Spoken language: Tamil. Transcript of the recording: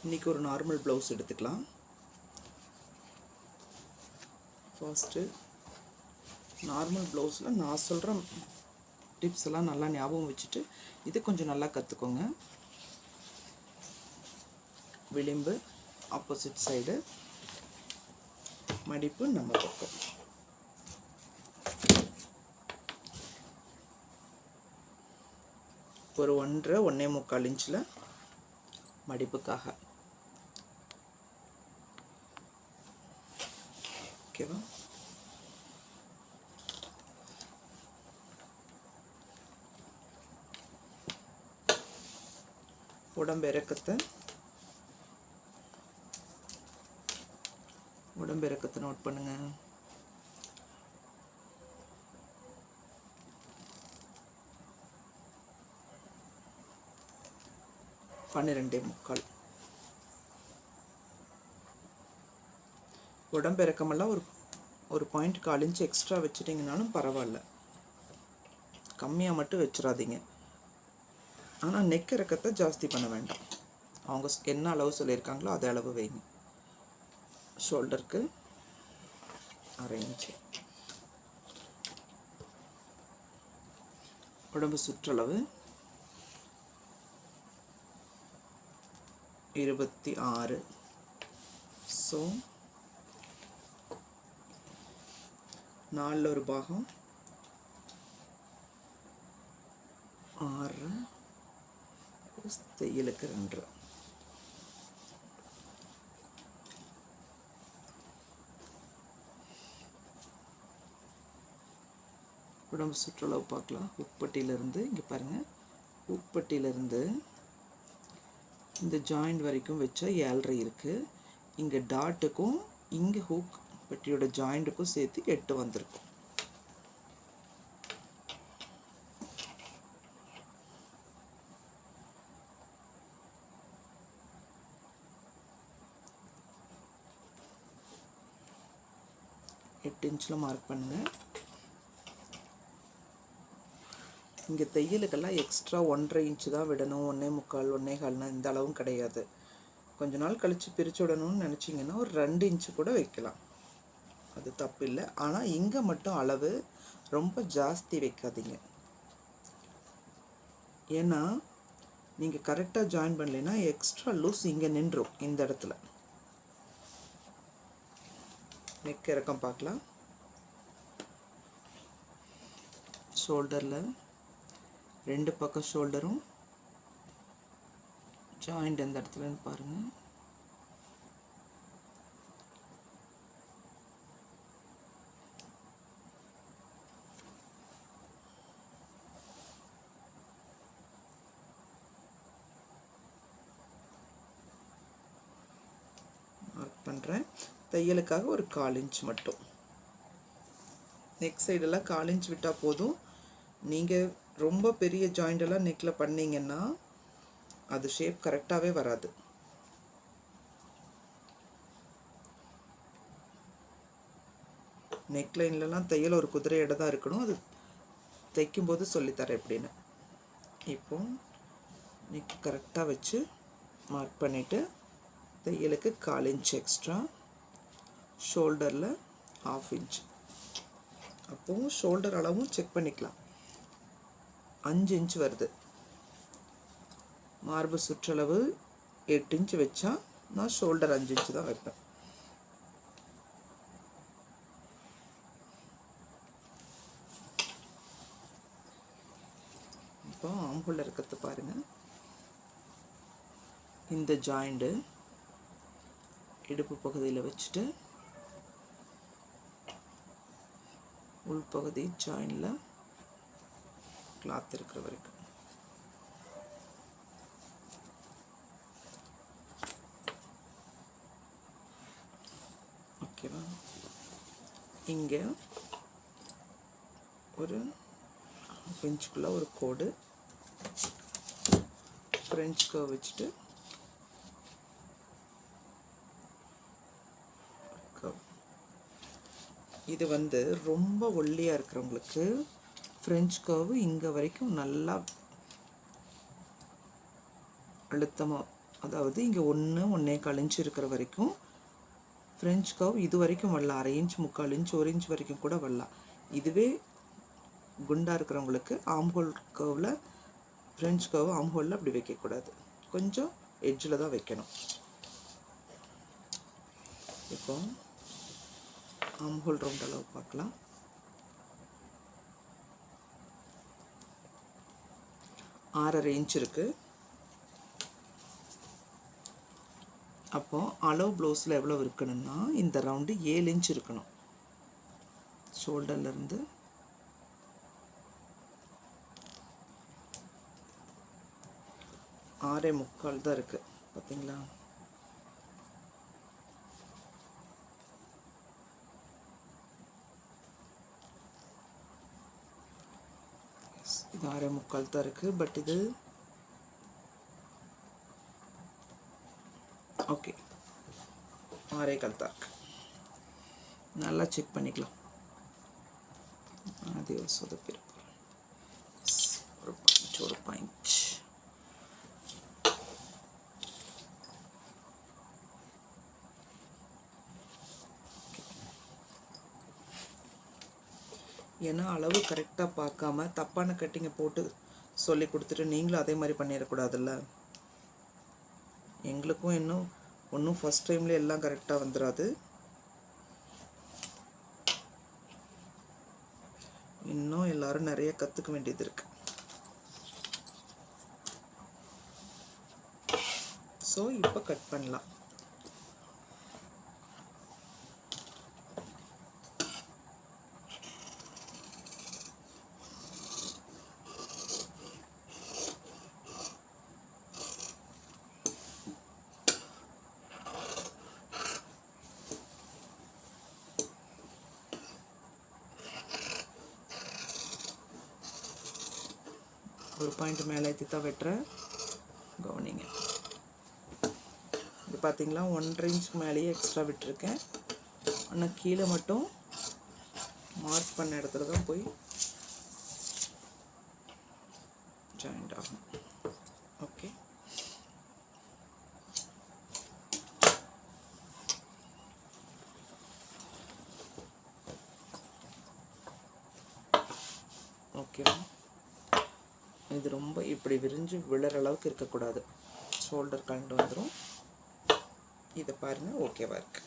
இன்றைக்கி ஒரு நார்மல் ப்ளவுஸ் எடுத்துக்கலாம். ஃபர்ஸ்ட்டு நார்மல் ப்ளவுஸில் நான் சொல்கிற டிப்ஸ் எல்லாம் நல்லா ஞாபகம் வச்சுட்டு இது கொஞ்சம் நல்லா கற்றுக்கோங்க. விளிம்பு ஆப்போசிட் சைடு, மடிப்பு நம்ம பக்கம். ஒரு 1.5-1.25 இன்ச்சில் மடிப்புக்காக. ஓகேவா? உடம்பு இறக்கத்தை நோட் பண்ணுங்க. $12.25. உடம்பு இறக்கமெல்லாம் ஒரு 1.4 இன்ச் எக்ஸ்ட்ரா வச்சுட்டிங்கனாலும் பரவாயில்ல, கம்மியாக மட்டும் வச்சிடாதீங்க. ஆனால் நெக் இறக்கத்தை ஜாஸ்தி பண்ண வேண்டாம். அவங்க என்ன அளவு சொல்லியிருக்காங்களோ அதே அளவு வைங்க. ஷோல்டருக்கு 1/2 இன்ச்சு. உடம்பு சுற்றளவு 26. ஸோ 4 ஒரு பாகம் 6 தையலுக்கு 2. உடம்பு சுற்றளவு பார்க்கலாம். உட்பட்டியிலிருந்து இங்கே பாருங்கள், உட்பட்டியிலிருந்து இந்த ஜாயிண்ட் வரைக்கும் வச்சா 7.5 இருக்குது. இங்கே டாட்டுக்கும் இங்கே ஹூக் பட்டியோட ஜாயிண்ட்டுக்கும் சேர்த்து 8 வந்திருக்கும். எட்டு இன்ச்சில் மார்க் பண்ணுங்கள். இங்கே தையலுக்கெல்லாம் எக்ஸ்ட்ரா 1.5 இன்ச்சு தான் விடணும். 1.25 1.25னா இந்த அளவும் கிடையாது. கொஞ்ச நாள் கழித்து பிரித்து விடணும்னு நினச்சிங்கன்னா ஒரு 2 இன்ச்சு கூட வைக்கலாம், அது தப்பு இல்லை. ஆனால் இங்கே மட்டும் அளவு ரொம்ப ஜாஸ்தி வைக்காதீங்க. ஏன்னா நீங்கள் கரெக்டாக ஜாயின் பண்ணலைன்னா எக்ஸ்ட்ரா லூஸ் இங்கே நின்றும். இந்த இடத்துல நெக் இறக்கம் பார்க்கலாம். ஷோல்டரில் 2 பக்கம் ஷோல்டரும் ஜாயிண்ட் எந்த இடத்துலன்னு பாருங்கள். மார்க் பண்ணுறேன். தையலுக்காக ஒரு 1/4 இன்ச் மட்டும். நெக் சைடெல்லாம் 1/4 இன்ச் விட்டால் போதும். நீங்கள் ரொம்ப பெரிய ஜாயிண்டெல்லாம் நெக்கில் பண்ணிங்கன்னா அது ஷேப் கரெக்டாகவே வராது. நெக் லைன்லலாம் தையல் ஒரு குதிரை இடம் தான் இருக்கணும். அது தைக்கும்போது சொல்லித்தரேன் எப்படின்னு. இப்போ நெக் கரெக்டாக வச்சு மார்க் பண்ணிவிட்டு தையலுக்கு 1/4 இன்ச் எக்ஸ்ட்ரா, ஷோல்டரில் 1/2 இன்ச். அப்போவும் ஷோல்டர் அளவும் செக் பண்ணிக்கலாம். 5 இன்ச் வருது. மார்பு சுற்றளவு 8 இன்ச் வச்சா நான் ஷோல்டர் 5 இன்ச் தான் வைப்பேன். இப்போ ஆம்புள்ள இருக்கிறது பாருங்கள். இந்த ஜாயிண்ட்டு இடுப்பு பகுதியில் வச்சுட்டு உள்பகுதி ஜாயிண்டில் கிளாத் இருக்கிற வரைக்கும். ஓகேவா? இங்கே ஒரு இன்ச்சுக்குள்ளே ஒரு கோடு ஃப்ரெஞ்ச் கர்வ் வச்சுட்டு இது வந்து ரொம்ப ஒல்லியாக இருக்கிறவங்களுக்கு ஃப்ரெஞ்ச் கர்வ் இங்கே வரைக்கும் நல்லா அழுத்தமாக அதாவது இங்கே 1 இன்ச் இருக்கிற வரைக்கும் ஃப்ரெஞ்ச் கர்வ் இது வரைக்கும் வரலாம். 1/2 இன்ச் 3/4 இன்ச் 1 இன்ச் வரைக்கும் கூட வரலாம். இதுவே குண்டாக இருக்கிறவங்களுக்கு ஆம்ஹோல் கர்வில் ஃப்ரெஞ்ச் கர்வ் ஆம்ஹோலில் அப்படி வைக்கக்கூடாது, கொஞ்சம் எட்ஜில் தான் வைக்கணும். இப்போ ஆம்ஹோல் ரவுண்ட் அளவு பார்க்கலாம். 6.5 இன்ச் இருக்குது. அப்போது அளவு ப்ளவுஸில் எவ்வளோ இருக்கணும்னா இந்த ரவுண்டு 7 இன்ச் இருக்கணும். ஷோல்டர்லேருந்து 6.75 தான் இருக்குது. பார்த்தீங்களா? இது 6.75 தான் இருக்குது. பட் இது ஓகே 6.25 தான் இருக்குது. நல்லா செக் பண்ணிக்கலாம். அது ஒரு சொதப்பிடும். ஒரு பாயிண்ட் ஏன்னா அளவு கரெக்டாக பார்க்காம தப்பான கட்டிங்கை போட்டு சொல்லி கொடுத்துட்டு நீங்களும் அதே மாதிரி பண்ணிடக்கூடாதுல்ல. எங்களுக்கும் ஒன்றும் ஃபஸ்ட் டைம்ல எல்லாம் கரெக்டாக வந்துடாது. இன்னும் எல்லாரும் நிறைய கற்றுக்க வேண்டியது இருக்கு. ஸோ இப்போ கட் பண்ணலாம். ஒரு பாயிண்ட் மேலே ஏற்றி தான் வெட்டுறேன், கவனிங்க. இது பார்த்தீங்களா 1.5 இன்ச்சுக்கு மேலேயே எக்ஸ்ட்ரா விட்டுருக்கேன். ஆனால் கீழே மட்டும் மார்க் பண்ண இடத்துல தான் போய் ஜாயிண்ட் ஆகும். ஓகே, ஓகேவா? இது ரொம்ப இப்படி விரிஞ்சு விழுற அளவுக்கு இருக்கக்கூடாது. ஷோல்டர் கலண்டு வந்துடும். இதை பாருங்கள், ஓகேவா இருக்கு.